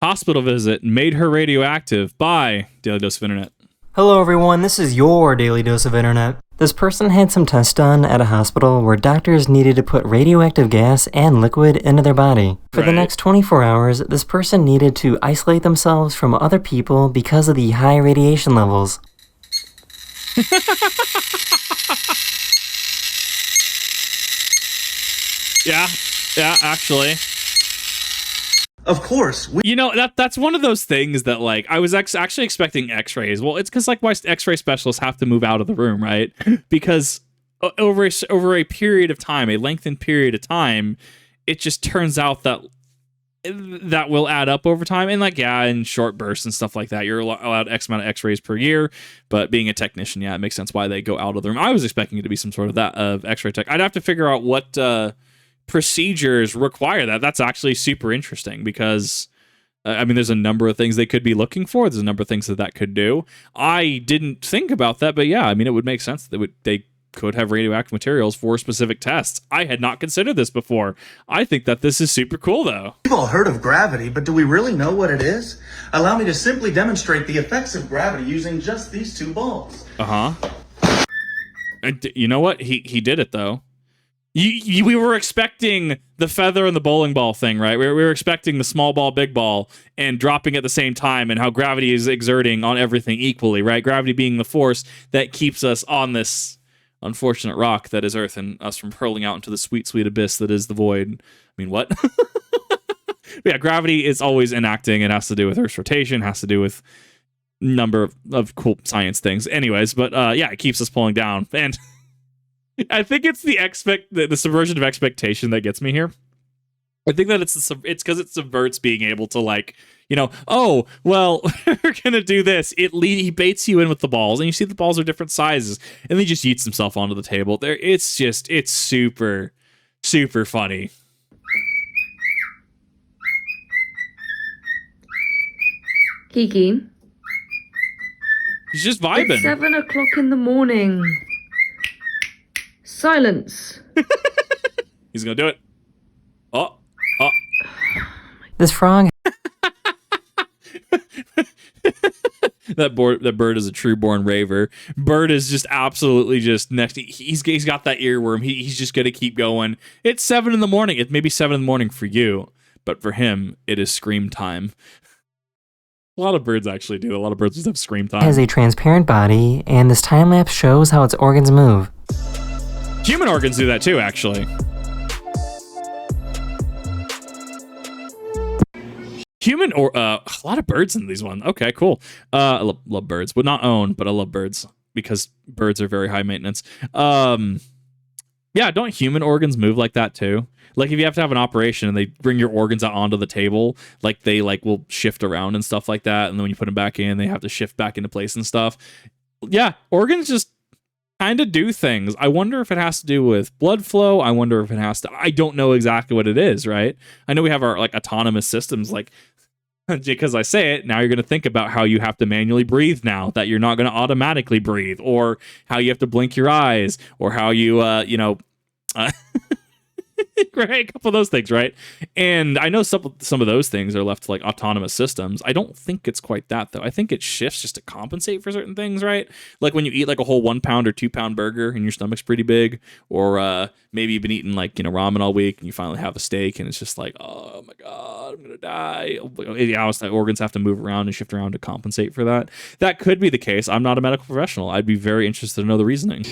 hospital visit made her radioactive by Daily Dose of Internet. Hello everyone, this is your Daily Dose of Internet. This person had some tests done at a hospital where doctors needed to put radioactive gas and liquid into their body. For the next 24 hours, this person needed to isolate themselves from other people because of the high radiation levels. Yeah, actually. Of course. That's one of those things that, like, I was actually expecting x-rays. Well, it's because, like, why x-ray specialists have to move out of the room, right? Because over a period of time, a lengthened period of time, it just turns out that will add up over time. And, like, yeah, in short bursts and stuff like that, you're allowed X amount of x-rays per year. But being a technician, yeah, it makes sense why they go out of the room. I was expecting it to be some sort of x-ray tech. I'd have to figure out what procedures require that. That's actually super interesting because there's a number of things they could be looking for. There's a number of things that could do. I didn't think about that, but yeah, it would make sense that they could have radioactive materials for specific tests. I had not considered this before. I think that this is super cool, though. We've all heard of gravity, but do we really know what it is? Allow me to simply demonstrate the effects of gravity using just these two balls. And you know what? He did it, though. We were expecting the feather and the bowling ball thing, right? We were expecting the small ball, big ball, and dropping at the same time, and how gravity is exerting on everything equally, right? Gravity being the force that keeps us on this unfortunate rock that is Earth, and us from hurling out into the sweet, sweet abyss that is the void. What? Yeah, gravity is always enacting. It has to do with Earth's rotation, has to do with number of cool science things. Anyways, but yeah, it keeps us pulling down, and I think it's the subversion of expectation that gets me here. I think that it's because it subverts being able to, like, oh, well, we're gonna do this. He baits you in with the balls, and you see the balls are different sizes, and then he just yeets himself onto the table. It's super, super funny. Kiki. He's just vibing. It's 7 o'clock in the morning. Silence. He's gonna do it. Oh. This frog... That bird is a true born raver. Bird is just absolutely just next. He's got that earworm. He's just gonna keep going. It's 7 in the morning. It may be 7 in the morning for you, but for him, it is scream time. A lot of birds actually do. A lot of birds just have scream time. Has a transparent body, and this time lapse shows how its organs move. Human organs do that too, actually. A lot of birds in these ones. Okay, cool. I love birds. Would not own, but I love birds because birds are very high maintenance. Yeah, don't human organs move like that too? Like, if you have to have an operation and they bring your organs out onto the table, like, they will shift around and stuff like that, and then when you put them back in, they have to shift back into place and stuff. Yeah, organs just kind of do things. I wonder if it has to do with blood flow. I wonder if it has to... I don't know exactly what it is, right? I know we have our, like, autonomous systems, like, because I say it, now you're going to think about how you have to manually breathe now, that you're not going to automatically breathe, or how you have to blink your eyes, or how you, right, a couple of those things, right? And I know some of those things are left to, like, autonomous systems. I don't think it's quite that, though. I think it shifts just to compensate for certain things, right? Like when you eat, like, a whole 1 pound or 2 pound burger and your stomach's pretty big, or maybe you've been eating, like, ramen all week and you finally have a steak and it's just like, oh my god, I'm gonna die. Yeah, the organs have to move around and shift around to compensate for that. That could be the case. I'm not a medical professional. I'd be very interested to know the reasoning.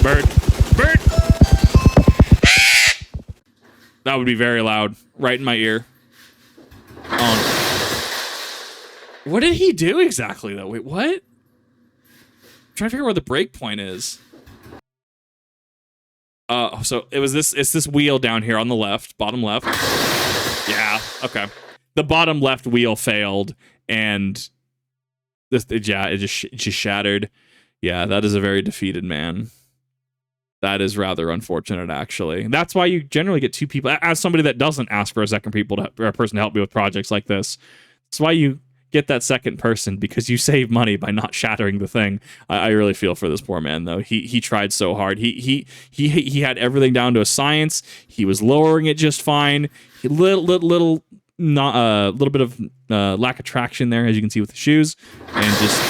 Bird. That would be very loud, right in my ear. What did he do exactly, though? Wait, what? I'm trying to figure out where the break point is. So it's this wheel down here on the left, bottom left. Yeah, okay. The bottom left wheel failed, and it just shattered. Yeah, that is a very defeated man. That is rather unfortunate, actually. That's why you generally get 2 people. As somebody that doesn't ask for a second person to help me with projects like this, that's why you get that second person, because you save money by not shattering the thing. I really feel for this poor man, though. He tried so hard. He had everything down to a science. He was lowering it just fine. Little not a little bit of lack of traction there, as you can see with the shoes, and just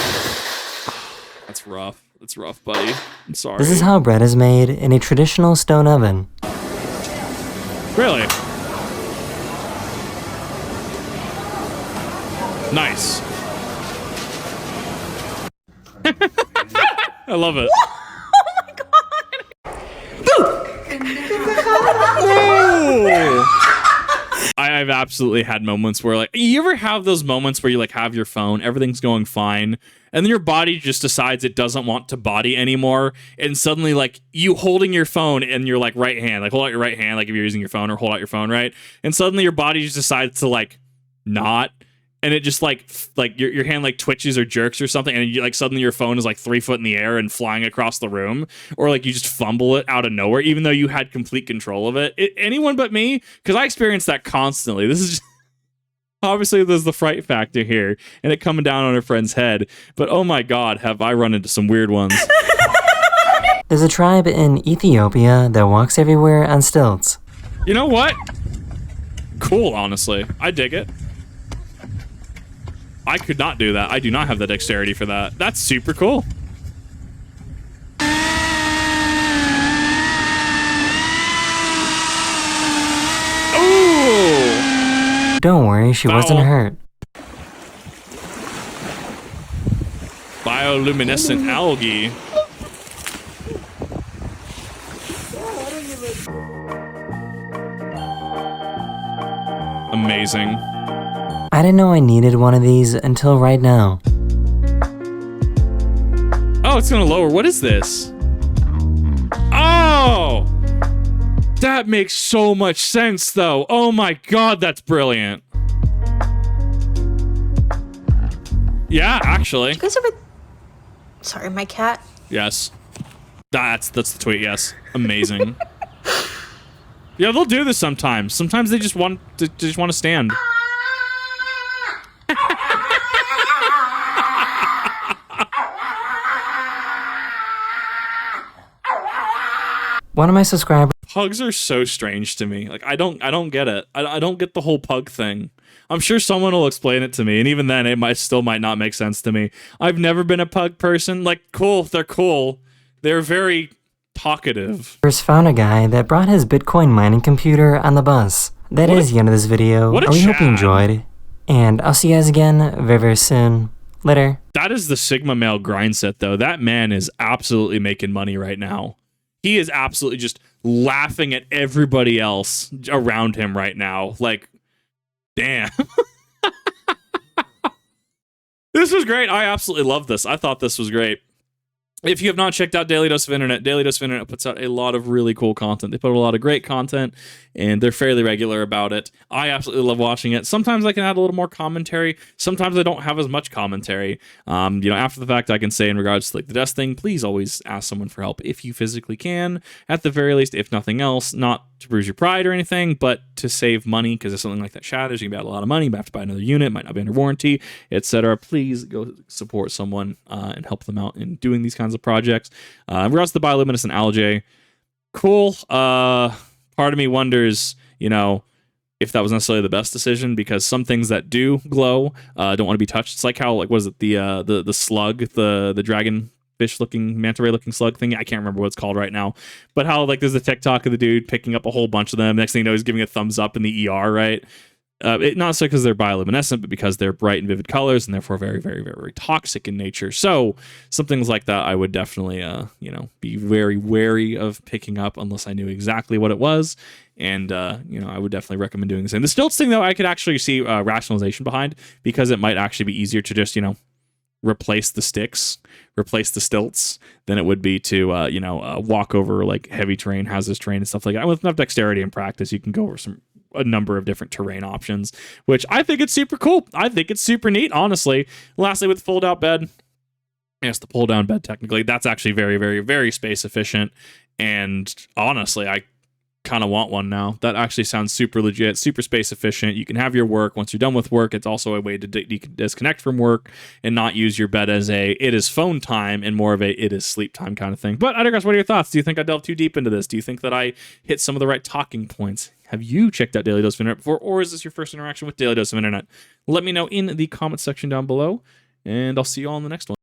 that's rough. That's rough, buddy. I'm sorry. This is how bread is made in a traditional stone oven. Really? Nice. I love it. I've absolutely had moments where, like, you ever have those moments where you like have your phone, everything's going fine, and then your body just decides it doesn't want to body anymore, and suddenly, like, you holding your phone in your like right hand, like hold out your right hand, like if you're using your phone, or hold out your phone, right? And suddenly your body just decides to like not, and it just like your hand like twitches or jerks or something, and you like suddenly your phone is like 3 foot in the air and flying across the room, or like you just fumble it out of nowhere even though you had complete control of it. Anyone but me, because I experience that constantly. This is just, obviously there's the fright factor here and it coming down on a friend's head, but oh my god, have I run into some weird ones. There's a tribe in Ethiopia that walks everywhere on stilts. You know what? Cool, honestly. I dig it. I could not do that. I do not have the dexterity for that. That's super cool. Ooh! Don't worry, she wasn't hurt. Bioluminescent algae. Amazing. I didn't know I needed one of these until right now. Oh, it's gonna lower. What is this? Oh! That makes so much sense, though. Oh my god, that's brilliant. Yeah, actually. You guys ever... Sorry, my cat. Yes. That's the tweet, yes. Amazing. Yeah, they'll do this sometimes. Sometimes they just want to stand. One of my subscribers Pugs are so strange to me. Like, I don't get it. I don't get the whole pug thing. I'm sure someone will explain it to me, and even then, it might not make sense to me. I've never been a pug person. Like, cool, they're cool. They're very talkative. found a guy that brought his Bitcoin mining computer on the bus. That is the end of this video. What a We hope you Chad. enjoyed. And I'll see you guys again very, very soon. Later. That is the Sigma male grind set, though. That man is absolutely making money right now. He is absolutely just laughing at everybody else around him right now. Like, damn. This was great. I absolutely love this. I thought this was great. If you have not checked out Daily Dose of Internet, Daily Dose of Internet puts out a lot of really cool content. They put a lot of great content, and they're fairly regular about it. I absolutely love watching it. Sometimes I can add a little more commentary. Sometimes I don't have as much commentary. After the fact, I can say in regards to like the desk thing, please always ask someone for help if you physically can. At the very least, if nothing else, not to bruise your pride or anything, but to save money, because if something like that shatters, you can be out a lot of money, you might have to buy another unit, might not be under warranty, etc. Please go support someone and help them out in doing these kinds of projects. In regards to the bioluminescent algae, cool. Part of me wonders, if that was necessarily the best decision, because some things that do glow don't want to be touched. It's like how, like, was it the slug, the dragon fish looking, manta ray looking slug thing? I can't remember what it's called right now, but how like there's a TikTok of the dude picking up a whole bunch of them. Next thing you know, he's giving a thumbs up in the ER, right? Not so because they're bioluminescent, but because they're bright and vivid colors and therefore very, very, very, very toxic in nature. So some things like that I would definitely, be very wary of picking up unless I knew exactly what it was. And, I would definitely recommend doing the same. The stilts thing, though, I could actually see rationalization behind, because it might actually be easier to just, replace the sticks, replace the stilts, than it would be to, walk over like heavy terrain, hazardous terrain and stuff like that. With enough dexterity and practice, you can go over a number of different terrain options, which I think it's super cool. I think it's super neat, honestly. Lastly, with the fold-out bed, yes, the pull-down bed, technically, that's actually very, very, very space efficient. And honestly, I kind of want one now. That actually sounds super legit, super space efficient. You can have your work. Once you're done with work, it's also a way to disconnect from work and not use your bed as a it is phone time and more of a it is sleep time kind of thing. But I digress. What are your thoughts? Do you think I delved too deep into this? Do you think that I hit some of the right talking points? Have you checked out Daily Dose of Internet before, or is this your first interaction with Daily Dose of Internet? Let me know in the comment section down below, and I'll see you all in the next one.